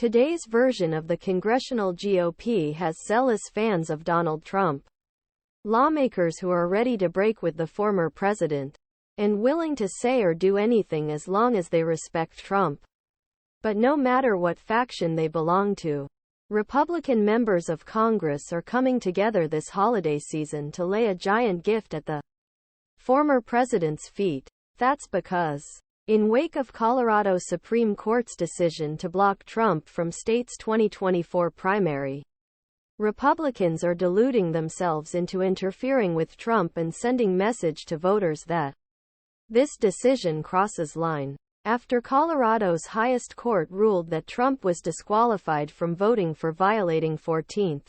Today's version of the Congressional GOP has zealous fans of Donald Trump. Lawmakers who are ready to break with the former president, and willing to say or do anything as long as they respect Trump. But no matter what faction they belong to, Republican members of Congress are coming together this holiday season to lay a giant gift at the former president's feet. That's because, in wake of Colorado Supreme Court's decision to block Trump from state's 2024 primary, Republicans are deluding themselves into interfering with Trump and sending message to voters that this decision crosses line. After Colorado's highest court ruled that Trump was disqualified from voting for violating 14th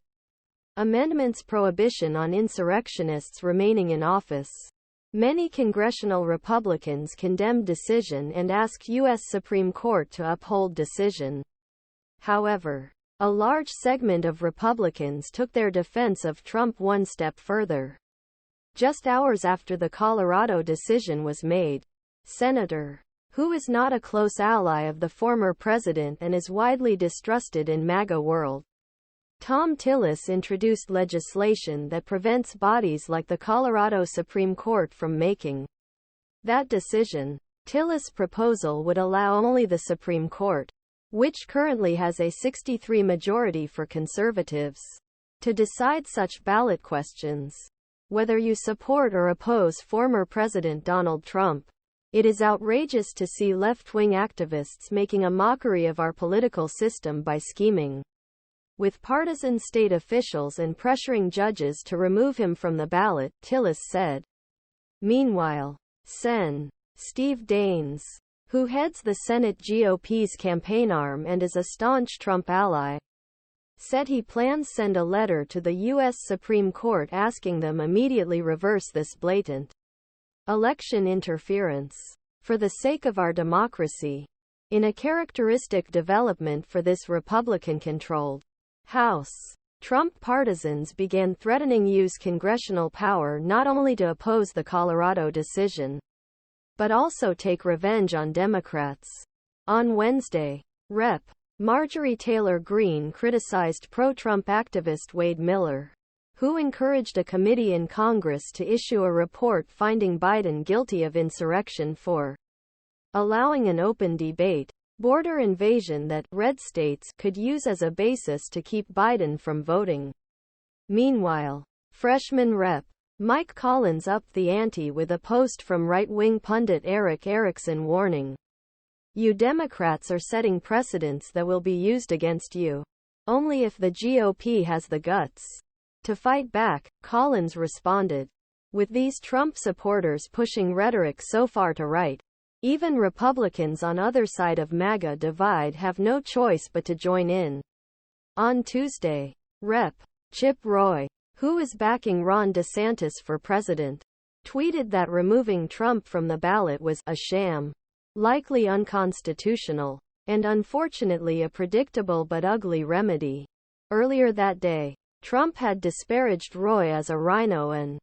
Amendment's prohibition on insurrectionists remaining in office, many congressional Republicans condemned decision and asked U.S. Supreme Court to uphold decision. However, a large segment of Republicans took their defense of Trump one step further. Just hours after the Colorado decision was made, Senator, who is not a close ally of the former president and is widely distrusted in MAGA world, Thom Tillis introduced legislation that prevents bodies like the Colorado Supreme Court from making that decision. Tillis' proposal would allow only the Supreme Court, which currently has a 63 majority for conservatives, to decide such ballot questions. Whether you support or oppose former President Donald Trump, it is outrageous to see left-wing activists making a mockery of our political system by scheming with partisan state officials and pressuring judges to remove him from the ballot, Tillis said. Meanwhile, Sen. Steve Daines, who heads the Senate GOP's campaign arm and is a staunch Trump ally, said he plans send a letter to the U.S. Supreme Court asking them immediately reverse this blatant election interference. For the sake of our democracy, in a characteristic development for this Republican-controlled House, Trump partisans began threatening use congressional power not only to oppose the Colorado decision, but also take revenge on Democrats. On Wednesday, Rep. Marjorie Taylor Greene criticized pro-Trump activist Wade Miller, who encouraged a committee in Congress to issue a report finding Biden guilty of insurrection for allowing an open debate, border invasion that red states could use as a basis to keep Biden from voting. Meanwhile, freshman Rep. Mike Collins upped the ante with a post from right-wing pundit Erick Erickson warning, "You Democrats are setting precedents that will be used against you. Only if the GOP has the guts to fight back." Collins responded, "With these Trump supporters pushing rhetoric so far to right, even Republicans on other side of MAGA divide have no choice but to join in." On Tuesday, Rep. Chip Roy, who is backing Ron DeSantis for president, tweeted that removing Trump from the ballot was a sham, likely unconstitutional, and unfortunately a predictable but ugly remedy. Earlier that day, Trump had disparaged Roy as a rhino and